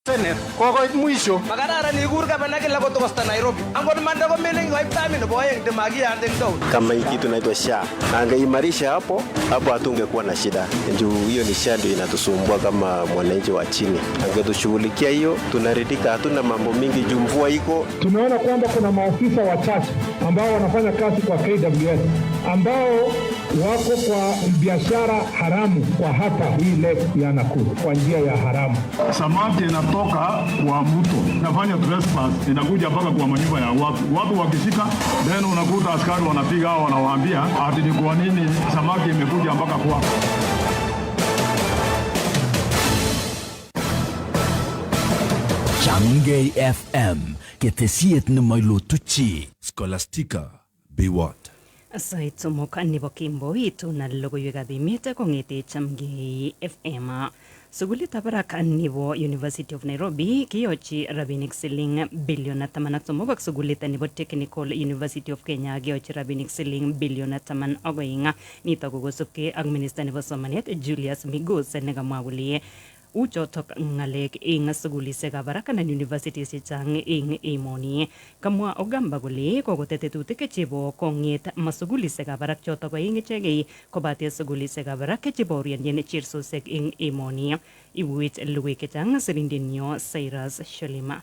Senate kokoit mwisho. Makararan ikur gavana kila kutoka Nairobi. Angon manda kwa mimi ngoip time ndio boye ndemagia ande ndo. Kama hii kitu inaitwa SHA. Angeimarisha hapo hatungekuwa na shida. Njoo hiyo ni SHA ndio inatusumbua kama mwananchi wa chini. Angetushughulikia hiyo tunaridhika, hatuna mambo mingi juu mvua iko. Tumeona kwamba kuna maafisa wachache ambao wanafanya kazi kwa KWS ambao wako kwa biashara haramu kwa hapa hii lake ya Nakuru kwa njia ya haramu. Samaki inatoka kwa mto, inafanya trespass, inakuja mpaka kwa manyumba ya watu wakishika, then unakuta askari wanapiga hao, wanawaambia ati ni kwa nini samaki imekuja mpaka kwa. Chamgei FM ketesiet nemoilotuchi. Scolastica Biwott. Sait somok nebo kemboi na logoiywekab emet kong'ete Chamgei FM. Sugulitab barak nebo University of Nairobi kiyochi rabinik siling bilion 13 ak sugulit nebo Technical University of Kenya kiyochi rabinik siling bilion 12. Nito kokosubkei ak Minister nebo somanet Julius Migos nekamwa kole uchotok ngalek ing sugulisekab barak anan universities chechang ing emoni. Kamwa Ogamba kole kokotet tetutik chebo kong'et masugulisekab barak chotok aeng ichegei kobate sugulisekab barak chebaorianjin chersosek ing emoni. Iwech luwek chechang sirindenyo Cyrus Sholima.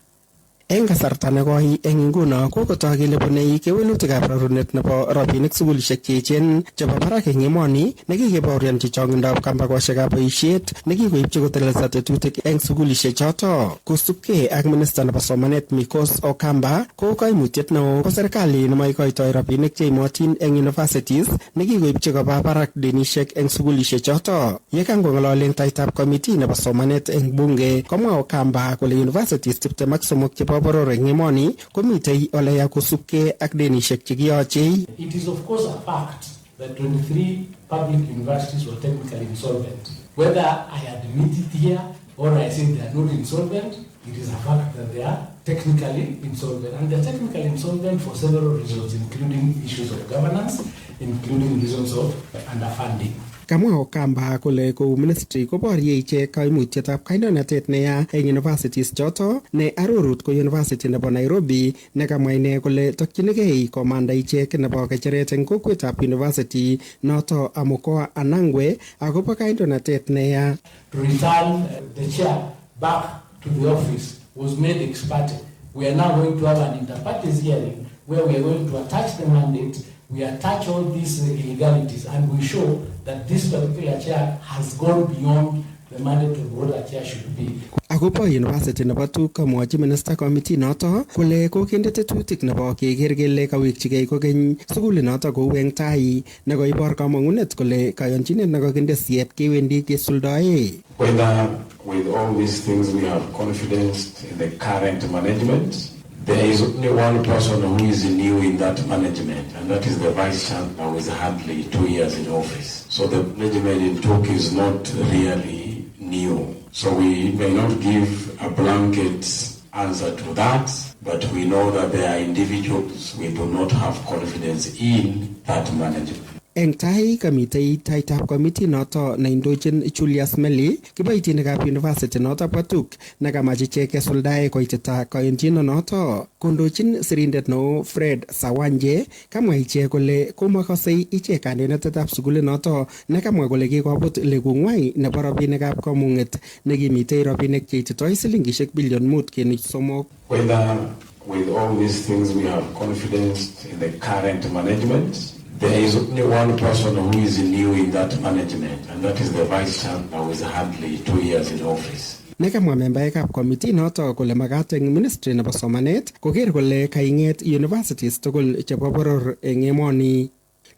Eng kasarta nekoi eng nguno kokotok kele bunei kewelutikab rarunet nebo rabinik sugulishek cheechen chebo barak eng emoni nekikebaorianchi chong'indab kambakoshekab boisiet nekikoipchi kotelelsa tetutik eng sugulishek choto. Kosubkei ak minista nebo somanet Mikos Okamba ko kaimutiet neo ko serikali nemaikoitoi rabinik cheimotin eng universities nekikoipchi koba barak denishek eng sugulishek choto. Yekangong'ololi eng taitab committee nebo somanet eng bunge komwa Okamba kole universities 23 chebo boror eng emoni komitei ole ya kosubkei ak denishek chekiyochei. It is of course a fact that 23 public universities were technically insolvent. Whether I admit it here or I say they are not insolvent, it is a fact that they are technically insolvent. And they are technically insolvent for several reasons, including issues of governance, including reasons of underfunding. Kamwa Okamba kole kou ministry koborye ichek kaimutietab kandoinatet neya eng universities choto ne arorut ko University nebo Nairobi nekamwa ine kole tokchinigei komanda ichek nebo kecheret eng kokwetab university noto amukoa Anangwe akobo kandoinatet neya. To return the chair back to the office was made ex parte. We are now going to have an inter partes hearing where we are going to attach the mandate, we attach all these illegalities, and we show that this particular chair has gone beyond the mandate of what a chair should be. Akobo university nebo tu kamwachi minister committee noto kole kokinde tetutik nebo keker kele kawekchigei kokeny sugulit noto kou eng tai nekoibor kamang'unet kole kayonchinet nekokinde siet kewendi kesuldae. Whether with all these things we have confidence in the current management, there is only one person who is new in that management, and that is the Vice Chancellor, who is hardly 2 years in office. So the management in talk is not really new. So we may not give a blanket answer to that, but we know that there are individuals we do not have confidence in that management. Eng tai kamitei taitab committee noto neindochin Julius Meli kiboitinikab university noto Patuk nekamach ichek kesuldae koitita kayonchino noto. Kondochin sirindet neo Fred Sawanje kamwa ichek kole komakosei ichek kandoinatetab sugulit noto nekamwa kole kikobut legung'wai nebo rabinikab kamung'et nekimitei rabinik cheititoi silingishek bilion 5.3. Whether with all these things we have confidence in the current management, there is only one person who is new in that management, and that is the Vice Chancellor, who is hardly 2 years in office. Nekamwa membaekab committee noto kole magat eng ministry nebo somanet koker kole kaing'et universities tugul chebo boror eng emoni.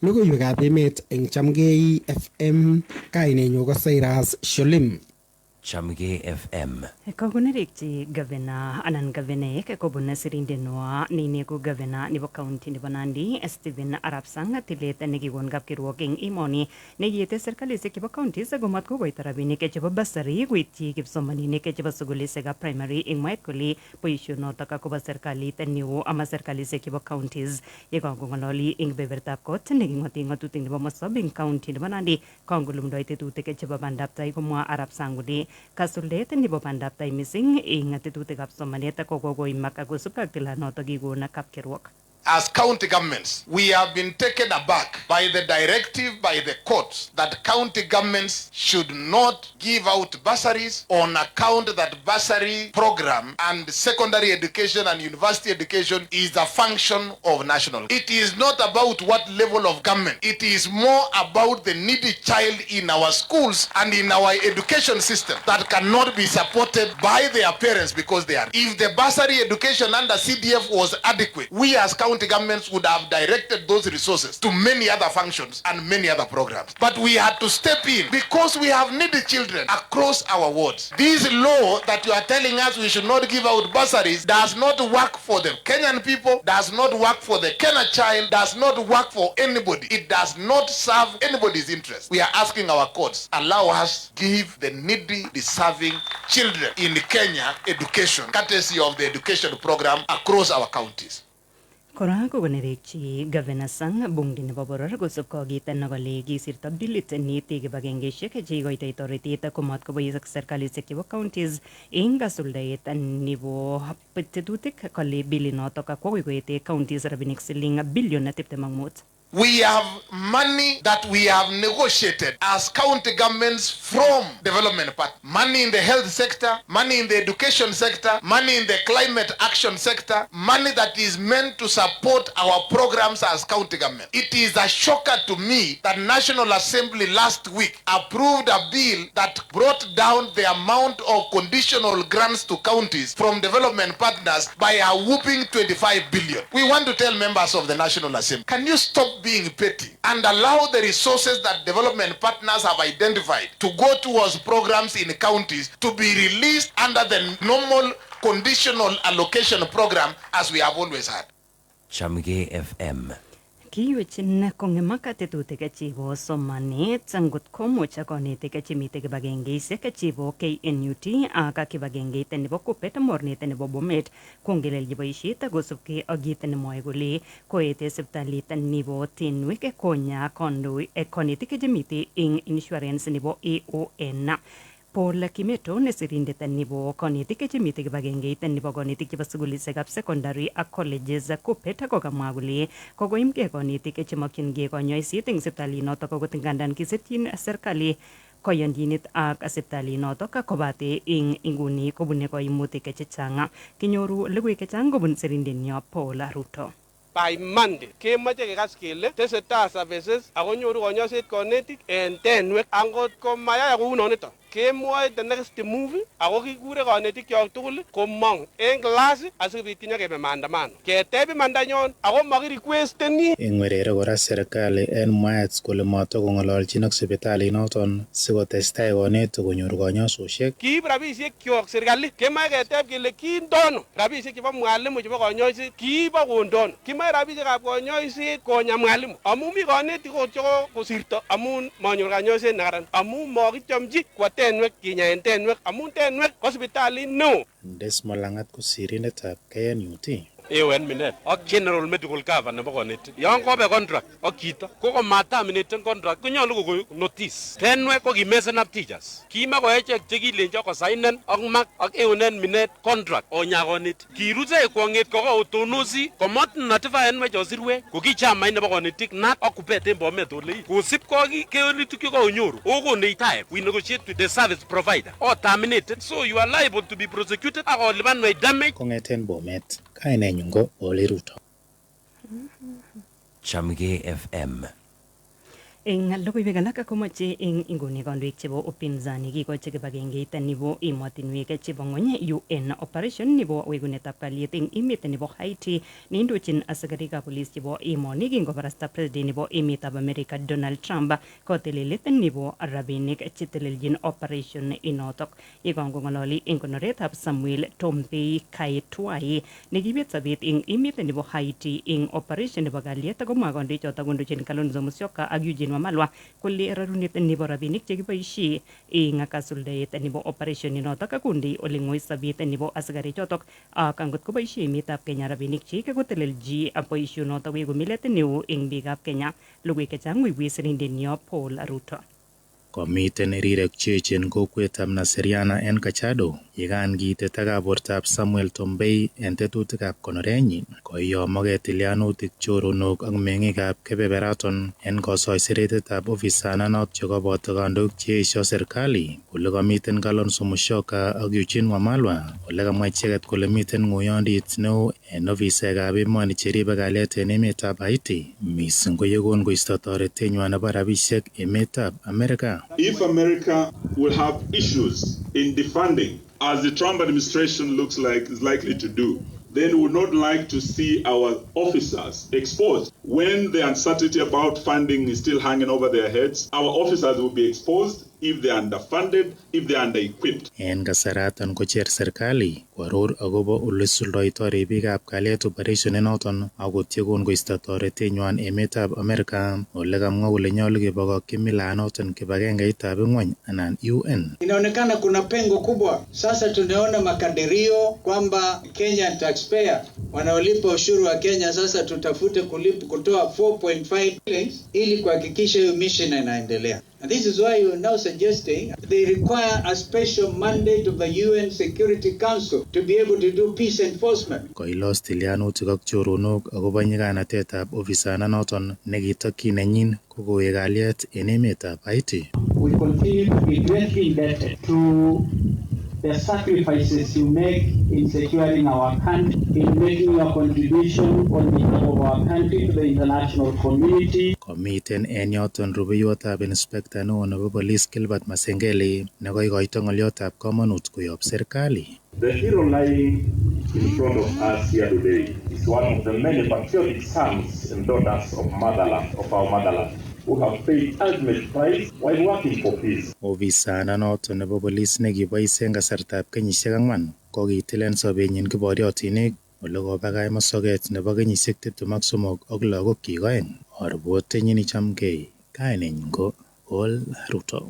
Logoiywekab emet eng Chamgei FM, kainenyu ko Cyrus Sholim. Chamgei FM. Kakonerekchi gavana anan gavanek kobun sirindenwa nineku gavana nebo county nebo Nandi Stephen Arap Sang tilet nekikon kapkirwok eng emoni nekiete serkalisiek chebo counties komat kokoito rabinik chebo basari koityi kipsomaninik chebo sugulisekab primary eng mwaet kole boisionotok akobo serikalit neo ama serkalisiek chebo counties yekangong'ololi eng bebertab kot neking'oti ng'atutik nebo Mosop eng county nebo Nandi kangolumdoi tetutik chebo bandab tai komwa Arap Sang kole kasuldaet nebo bandaptai mising ing tetutikab somanet kokoimak akosub ak tilanoto kikon kapkirwok. As county governments, we have been taken aback by the directive by the courts that county governments should not give out bursaries on account that bursary program and secondary education and university education is a function of national. It is not about what level of government. It is more about the needy child in our schools and in our education system that cannot be supported by their parents because they are. If the bursary education under CDF was adequate, we as county governments would have directed those resources to many other functions and many other programs. But we had to step in because we have needy children across our wards. This law that you are telling us we should not give out bursaries does not work for the Kenyan people, does not work for the Kenya child, does not work for anybody. It does not serve anybody's interest. We are asking our courts, allow us give the needy, deserving children in Kenya education, courtesy of the education program across our counties. Kora kokonerekchi Governor Sang bungdi nebo boror kosub kokitan kole kisirto bilit neti kibagengeisiek cheikoitoi toretet komat kobois ak serkalisiek chebo counties eng kasuldaet nebo tetutik kole bilinoto kakwo koite counties rabinik siling bilion 25. We have money that we have negotiated as county governments from development part. Money in the health sector, money in the education sector, money in the climate action sector, money that is meant to support our programs as county government. It is a shocker to me that National Assembly last week approved a bill that brought down the amount of conditional grants to counties from development partners by a whooping 25 billion. We want to tell members of the National Assembly, can you stop being petty and allow the resources that development partners have identified to go towards programs in counties to be released under the normal conditional allocation program as we have always had. Chamge FM. Kiwechin kongemak tetutik chebo somanet ngot komuch konetik chemite kibagengeisiek chebo KNUT ak kibagengeit nebo Kupet mornet nebo Bomet kongelelji boisiet kosubkei ak kit nemwoe kole koete sipitalit nebo Tinwek konya konetik chemite ing insurance nebo AON. Paul Kimeto nesirindet nebo konetik chemite kibagengeit nebo konetik chebo sukulisiekab secondary ak colleges Kupet kokamwa kole kokoimgei konetik chemokyingei konyoiset eng sipitalinoto kokot ngandan kisityin serikali koyonjinet ak sipitalinoto kobate ing inguni kobune koimutik chechang. Kinyoru logoiwek chechang kobun sirindenyo Paul Ruto. By Monday, kemoche kekas kele tesetai services akonyoru konyoiset konetik en Tenwek angot komayai kounonito. Kemwoe the next move ako kikure konetik kyok tugul komong en class asikobit nyokebe maandamano. Keteb imandanyon ako makirequesteni. Eng werere kora serikali en mwaet kole moto kong'ololchin ak sipitalinoton sikotestai konetik konyor konyoisosiek. Kiib rabisiek kyok serikali kemoe keteb kele kindono rabisiek chebo mwalimu chebo konyoiset kiibo kondono. Kimoe rabisiekab konyoiset konya mwalimu amun mi konetik kosirto amun manyor konyoiset nekaran amun mokichomchi kwa Tenwek kinyaen Tenwek amun Tenwek ko sipitalit neo. Desmond Langat ko sirindetab KNUT. AON Minet ak General Medical Cover nebo konetik. Yon kobe contract ak chito ko komaterminate contract konyolu kokon notice. Tenwek ko kimesen up teachers. Kima ko echek chekilenjo ko signen ak MAC ak AON Minet contract onya konetik. Kiruse kwong'et ko otonosi komot notify en mecho sirwe ko ki chamait nebo konetik nat ak Kupet en Bomet ole kosip ko kewelutik ko onyoru. Okone time we negotiate with the service provider or terminated so you are liable to be prosecuted ak olipan my damage. Kong'eten Bomet kainenyun ko Oli Ruto. Chamge FM. Eng logoiwek alak komoche eng inguni kandoik chebo upinzani kikochi kibagengeit nebo emotinwek chebo ng'ony UN operation nebo wegunetab kalyet eng emet nebo Haiti neindochin asikarikab polis chebo emoni kingobarasta president nebo emetab America Donald Trump kotelelet nebo rabinik chetelelchin operation inotok yekangong'ololi eng konoretab Samuel Tombey Kaitwai nekibet sobet eng emet nebo Haiti eng operation nebo kalyet komwa kandoichoto kondochin Kalonzo Musyoka ak Eugene Wamalwa kole rarunet nebo rabinik chekiboisie eng kasuldaet nebo operation inotok kondi ole ng'oi sobet nebo askarik chotok ak angot koboisie emetab Kenya rabinik chik kotelelji boisionotok weku milet neo eng biikab Kenya. Logoiwek chechang koibwech sirindenyo Paul Ruto. Komiten rirek cheechen kokwetab Naseriana en Kajiado yekan kiitet ak bortab Samuel Tombey en tetutikab konorenyin koyomogei tilyanutik choronok ak meng'ikab kebeberaton en kosoiseretetab ofisananot chekoboto kandoik cheesio serikali kole komiten Kalonzo Musyoka ak Eugene Wamalwa ole kamwa icheket kole miten ng'oyondit neo en ofisekab emoni cheribe kalyet en emetab Haiti mising ko yekon koisto toretenywan nebo rabisiek emetab Amerika. If America will have issues in defunding, as the Trump administration looks like is likely to do, then we would not like to see our officers exposed. When the uncertainty about funding is still hanging over their heads, our officers will be exposed if they are underfunded, if they are under-equipped. En kasaratan kocher serikali kwaror akobo ole suldoito ribikab kalyet operation inoton akot yekon koisto toretenywan emetab Amerika ole kamwa kole nyolu kebokokyi milanoton kibagengeitab ng'wony anan UN. Inaonekana kuna pengo kubwa. Sasa tunaona makadirio kwamba Kenyan taxpayer wanaolipa ushuru wa Kenya sasa tutafute kutoa 4.5 billion ili kuhakikisha hiyo mission inaendelea. And this is why you are now suggesting they require a special mandate of the UN Security Council to be able to do peace enforcement. Koilos tilyanutik ak choronok akobo nyiganatetab ofisananoton nekitokyin nenyin kokoek kalyet en emetab Haiti. We continue to be greatly indebted to the sacrifices you make in securing our country, in making your contribution on behalf of our country to the international community. Komiten en yoton rubeiwotab inspekta neo nebo police Gilbert Masengeli nekoikoito ng'oliotab komonut koyob serikali. The hero lying in front of us here today is one of the many patriotic sons and daughters of our motherland, who have paid ultimate price while working for peace. Ofisananoton nebo police nekibois en kasartab kenyisiek 4 kokitilen sobenyin kiboriotinik ole kobakach mosoket nebo kenyisiek 23 ak lagokyik 2. Arbotenyin chamgei kainenyin ko Ol Ruto.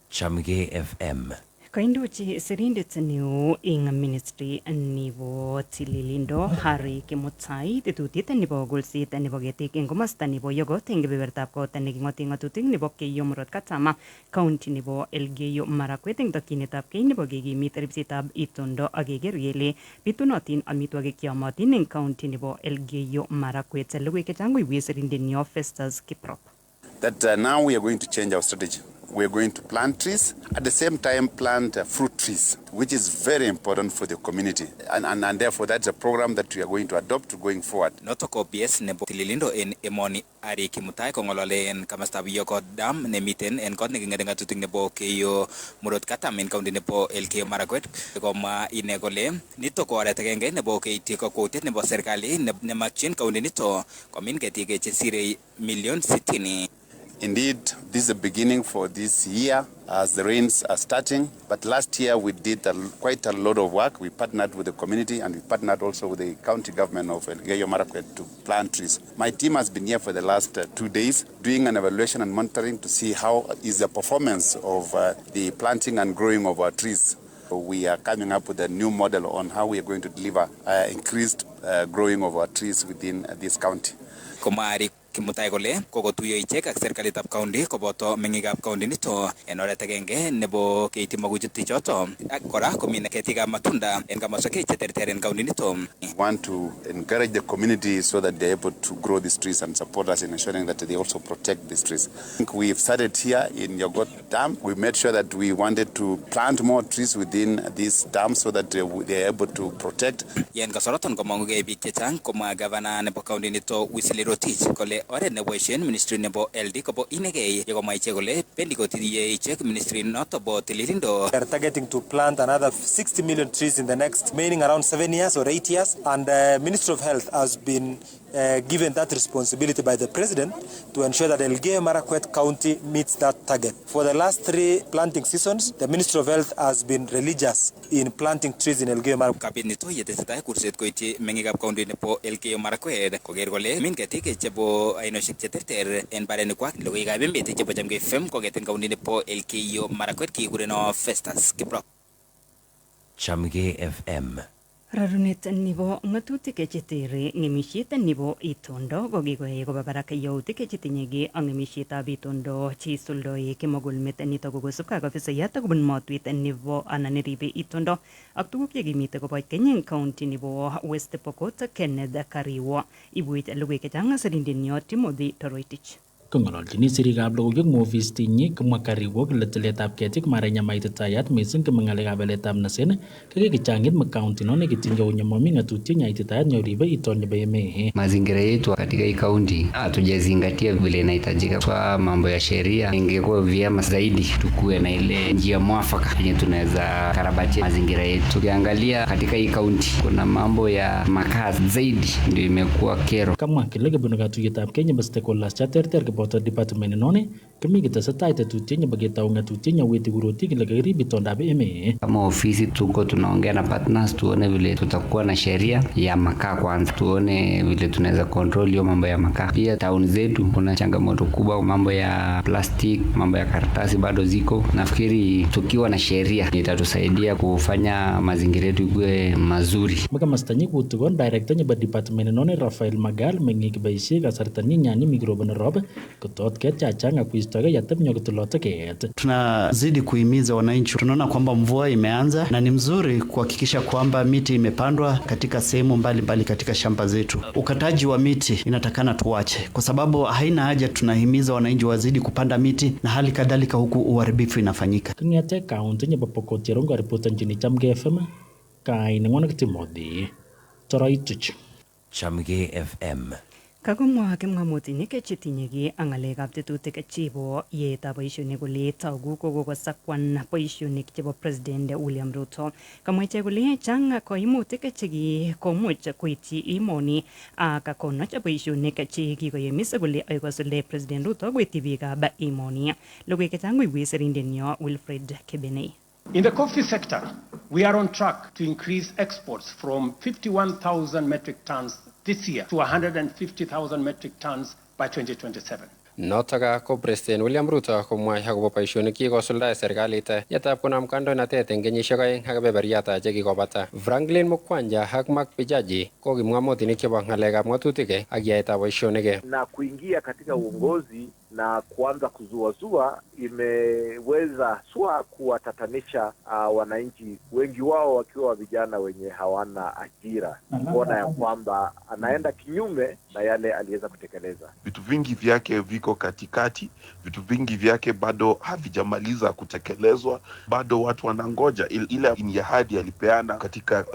Chamgei FM. Koindochi sirindet neo ing ministry nebo tililindo Harry Kimutai tetutiet nebo golset nebo ketik eng komosta nebo Yogot eng kebebertab kot neking'ote ng'atutik nebo Keiyo Murot Katama county nebo Elgeyo Marakwet eng tokyinetab kei nebo kekimit ribsetab itondo ak keker kele bitunotin amitwogik cheyomotin eng county nebo Elgeyo Marakwet. Logoiwek chechang koibwech sirindenyo Festus Kiprop. That now we are going to change our strategy. We are going to plant trees, at the same time plant fruit trees, which is very important for the community. And therefore that's a program that we are going to adopt going forward. Noto ko PS nebo tililindo en emoni Ari Kimutai kongolole en kamastab Yogot Dam nemiten en kot neking'ete ng'atutik nebo Keiyo Murot Katama en county nebo Elgeyo Marakwet. Komwa ine kole nito ko oret agenge nebo keityi kakwoutiet nebo serikali nemakyin county nito komin ketik chesire million 60. Indeed, this is the beginning for this year as the rains are starting. But last year we did quite a lot of work. We partnered with the community and we partnered also with the county government of Elgeyo Marakwet to plant trees. My team has been here for the last 2 days doing an evaluation and monitoring to see how is the performance of the planting and growing of our trees. We are coming up with a new model on how we are going to deliver increased growing of our trees within this county. Komari Kimutai kole kokotuyo ichek ak serikalitab county koboto meng'ikab county nito en oret agenge nebo keityi magutik choto ak kora komine ketikab matunda en komoswek cheterter en county nito. We want to encourage the community so that they're able to grow these trees and support us in ensuring that they also protect these trees. I think we've started here in Yogot Dam. We made sure that we wanted to plant more trees within this dam so that they're able to protect. Yen kasoroton komong'ugei biik chechang komwa governor nebo county nito Wesley Rotich kole oret nebo ishen ministry nebo LD kobo inegei yekomwa ichek kole bendi kotirie ichek ministry noto bo tililindo. We are targeting to plant another 60 million trees in the next meaning around 7 years or 8 years, and the Ministry of Health has been given that responsibility by the President to ensure that Elgeyo Marakwet County meets that target. For the last 3 planting seasons, the Ministry of Health has been religious in planting trees in Elgeyo Marakwet. Kapit nito yetesetai kurset koityi meng'ikab county nebo Elgeyo Marakwet koker kole min ketik chebo ainoshek cheterter en barenikwak. Logoiwekab emet chebo Chamgei FM kong'eten county nebo Elgeyo Marakwet kikureno Festus Kiprop. Chamgei FM. Rarunet nibo ngatutik chetere ngemisiet nibo itondo kokikoe koba barak yautik chetinyege ang ngemisietab itondo chisuldoe kimogulmet nito kokosubka ofisayat kobun motwet nibo anan neribe itondo ak tuguk chekimite koboit Kenya County nibo West Pokot Kenneth Kariwo ibuit lugoi chechang serindinyo Timothy Toroitich. Kongololchini sirikab logoiwek mofisinyi komwa Kariwo kole tiletab ketik marenya maititayat mising kemengalekab beletab nasen kikichangit mkaunti none kitinga unyamami ngatutie nyaititayat nyoribe itonyo beme. Mazingira yetu katika hii kaunti hatujazingatia vile inahitajika kwa mambo ya sheria. Ingekuwa vyema zaidi tukue na ile njia mwafaka yenye tunaweza karabati mazingira yetu. Tukiangalia katika hii kaunti kuna mambo ya makazi zaidi ndio imekuwa kero. Kama kile kibunu tuyetab Kenya stakeholders chaterter boto department none kami kitasetai tetutie nyabageta ngatutie nyaweti kuroti kile karibu itondab eme. Kama ofisi tuko tunaongea na partners tuone vile tutakuwa na sheria ya makaa kwanza, tuone vile tunaweza control hiyo mambo ya makaa. Pia town zetu kuna changamoto kubwa, mambo ya plastic, mambo ya karatasi bado ziko. Nafikiri tukiwa na sheria itatusaidia kufanya mazingira yetu iwe mazuri. Maka mastanyi kutugon director nyaba department none Rafael Magal mengi kibaishe kasartani nyani mikrobana robe kutot chachanga kuistoga yatemnyo kutulote ket. Tunazidi kuhimiza wananchi. Tunaona kwamba mvua imeanza na ni mzuri kuhakikisha kwamba miti imepandwa katika sehemu mbalimbali katika shamba zetu. Ukataji wa miti inatakana tuache kwa sababu haina haja. Tunahimiza wananchi wazidi kupanda miti na hali kadhalika huku uharibifu inafanyika. Kengete kaunti nyaba Pokot Cherongo ripota nchini Chamge FM kainengona Timothy Toroitich. Chamge FM. Kakomwa kipng'omutik chetinyege ang ng'alekab tetutik chebo yeetab boisionik kole togu kokosakwan boisionik chebo President William Ruto. Kamwa ichek kole chang koimutik chekikomuch koityi emoni ak konoch boisionik chekikoyemis kole oikosuldae President Ruto koityi biikab emoni. Logoiwek chechang koibwech serindenyo Wilfred Kebenei. In the coffee sector, we are on track to increase exports from 51,000 metric tons this year to 150,000 metric tons by 2027. Notoka ko President William Ruto komwa akobo boisionik chekikosuldae serikalit yetab konam kandoinatet eng kenyisiek aeng ak kebeberyata chekikobata. Franklin Mukwanja ak Mark Bijaji ko kimwamotinik chebo ng'alekab ng'atutik ak yaetab boisionik. Na kuingia katika uongozi na kuanza kuzuazua imeweza kuwatatanisha wananchi wengi wao wakiwa vijana wenye hawana ajira, kuona ya kwamba anaenda kinyume na yale aliweza kutekeleza. Vitu vingi vyake viko katikati, vitu vingi vyake bado havijamaliza kutekelezwa, bado watu wanangoja ile ni ahadi alipeana katika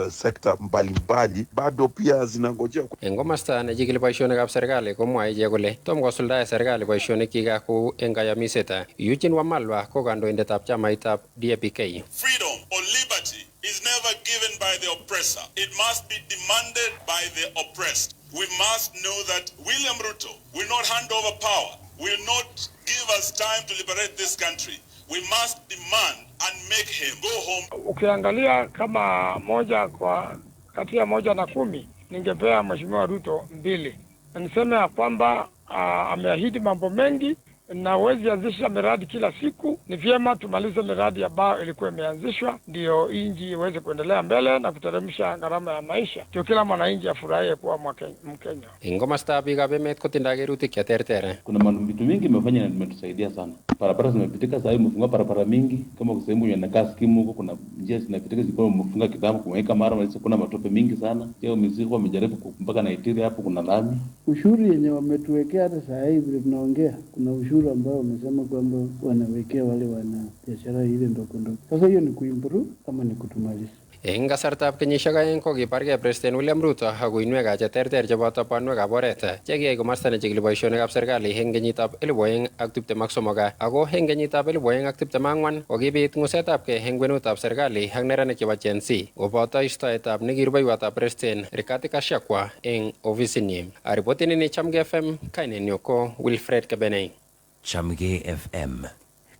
sekta mbalimbali bado pia zinangojea. Engomasta nejikili boisionikab serikali komwae ichek kole tom kosuldae serikali boisionik kikaku eng kayamiseta. Eugene Wamalwa ko kandoindetab chamaitab DAP-K. Freedom or liberty is never given by the oppressor. It must be demanded by the oppressed. We must know that William Ruto will not hand over power, will not give us time to liberate this country. We must demand and make him go home. Ukiangalia kama moja kwa katia 1 na 10, ningepea Mheshimiwa Ruto 2. Niseme ya kwamba ameahidi mambo mengi na wezi anzisha miradi kila siku. Ni vyema tumalize miradi ambayo ilikuwa imeanzishwa ndio inji iweze kuendelea mbele na kuteremsha gharama ya maisha. Ndio kila mwananchi afurahie kuwa Mkenya. Ingomasta biikab emet kotinda kerutik cheterter. Kuna vitu mingi imefanya na imetusaidia sana. Barabara zimepitika sasa hivi, mfunga barabara mingi kama sehemu ya nakaa skimu huko, kuna njia zinapitika zilikuwa mfunga kitambo kumweka mara na kuna matope mingi sana. Leo mizigo wamejaribu mpaka Nigeria hapo kuna lami. Ushuru yenye wametuwekea hata sasa hivi tunaongea, kuna ushuru ambao wamesema kwamba wanawekea wale wana biashara ile ndogo ndogo. Sasa hiyo ni kuimprove kama ni kutumalisha. Eng kasartab kenyisiek aeng ko kibargei President William Ruto ak uinwek cheterter cheboto banwekab oret chekiyai komasta nechikili boisionikab serikali eng kenyitab 2023 ako eng kenyitab 2024 kokibit ng'usetabgei eng kwenutab serikali ak neranik chebo Gen Z koboto istoetab nekirubeiwotab President Rigathi Gachagua eng ofisinyi. Aripotini ni Chamge FM, kainenyu ko Wilfred Kebenei. Chamge FM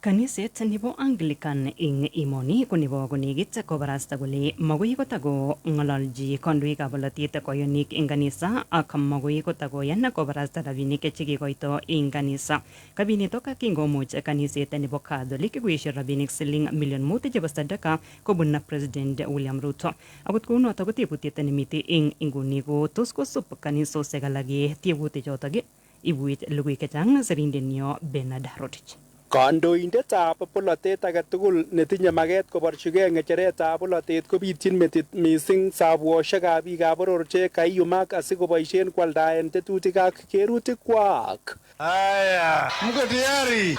Kaniset nebo Anglican ing imoni ko nebo konekit kobarasta kole magoi kotago ng'ololji kandoikab bolotet koyonik ing kanisa ak magoi kotagoyan kobarasta rabinik chekikoito ing kanisa. Kabinitok kingomuch kaniset nebo Catholic koesio rabinik siling million 5 chebo sadaka kobun President William Ruto. Akot kounotok ko tebutiet nemite ing inguni ko tos kosub kanisosiek alake tebutichotok. Ibuit lugui kechang serindenyo Bernard Rotich. Kandoindetab polotet age tugul netinye maget koborchigei ng'echeretab polotet kobityin metit mising sabwoshekab biikab boror che kaiyumak asikoboisien kwaldaen tetutik ak kerutikwak. Aya, mko tayari?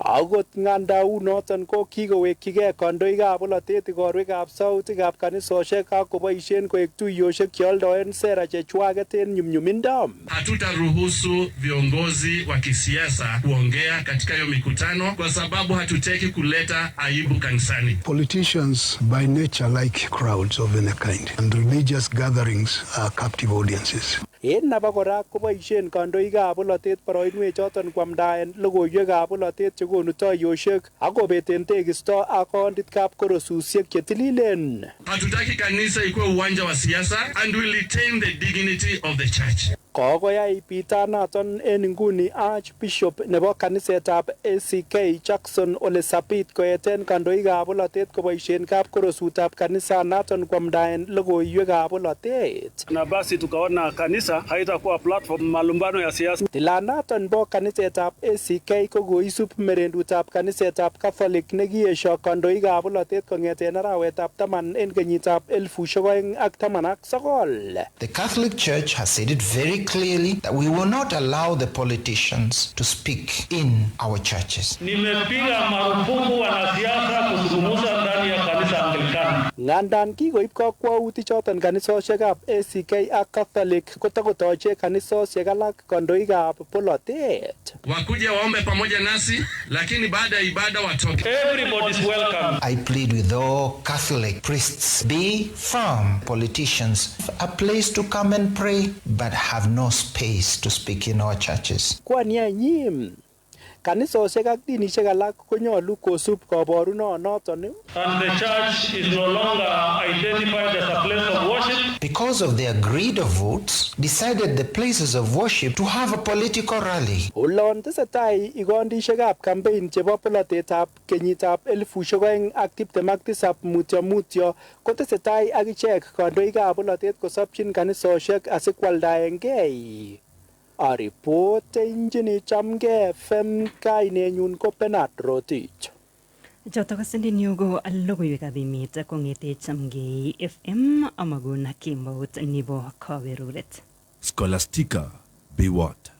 Akot ngandaunoton ko kikowekyigei kandoikab polotet igorwekab sautikab kanisosiek ak koboisien koek tuiyoshek cheoldoen sera chechwaget en nyumnyumindo. Hatutaruhusu viongozi wa kisiasa kuongea katika hiyo mikutano kwa sababu hatutaki kuleta aibu kanisani. Politicians by nature like crowds of any kind, and religious gatherings are captive audiences. En nabakora koboisien kandoikab polotet boroinwek choton kwamdaen logoiywekab polotet chekonu toyoshek ak kobeten tekisto ak konditkab korosusiek chetililen. Hatutaki kanisa ikuwe uwanja wa siasa and we retain the dignity of the church. Kokoyai pitanaton en inguni Archbishop nebo kanisetab ACK Jackson Ole Sapit koeten kandoikab polotet koboisien kapkorosutab kanisanaton kwamdaen logoiywekab polotet. Na basi tukaona kanisa haitakuwa platform malumbano ya siasa. Tilanaton bo kanisetab ACK ko koisub merendutab kanisetab Catholic nekiesho kandoikab polotet kong'eten arawetab 10 en kenyitab 2019. The Catholic Church has said it very clearly that we will not allow the politicians to speak in our churches. Nimepiga marufuku wanasiasa kuzungumza ndani ya kanisa Anglikana. Ngandan kikoib kakwautik choton kanisosiekab ACK ak Catholic kotakotoche kanisosiek alak kandoikab polotet. Wakuja waombe pamoja nasi lakini baada ya ibada watoke. Everybody is welcome. I plead with all Catholic priests, be firm. Politicians a place to come and pray but have no space to speak in our churches. Kwani nyim kanisosiek ak dinisiek alak konyolu kosub kaborunonoton. And the church is no longer identified as a place of worship. Because of their greed of votes, decided the places of worship to have a political rally. Olon tesetai igondisiekab campaign chebo polotetab kenyitab 2027 mutyo kotesetai ak ichek kandoikab polotet kosopchin kanisosiek asikwaldaengei. A report injini chamge FM kainenyun ko Bernard Rotich. Choto kasindin yugo logoiywekab emet kong'ete chamge FM amagun Kimbot nebo Kaweruret. Scolastica Biwott.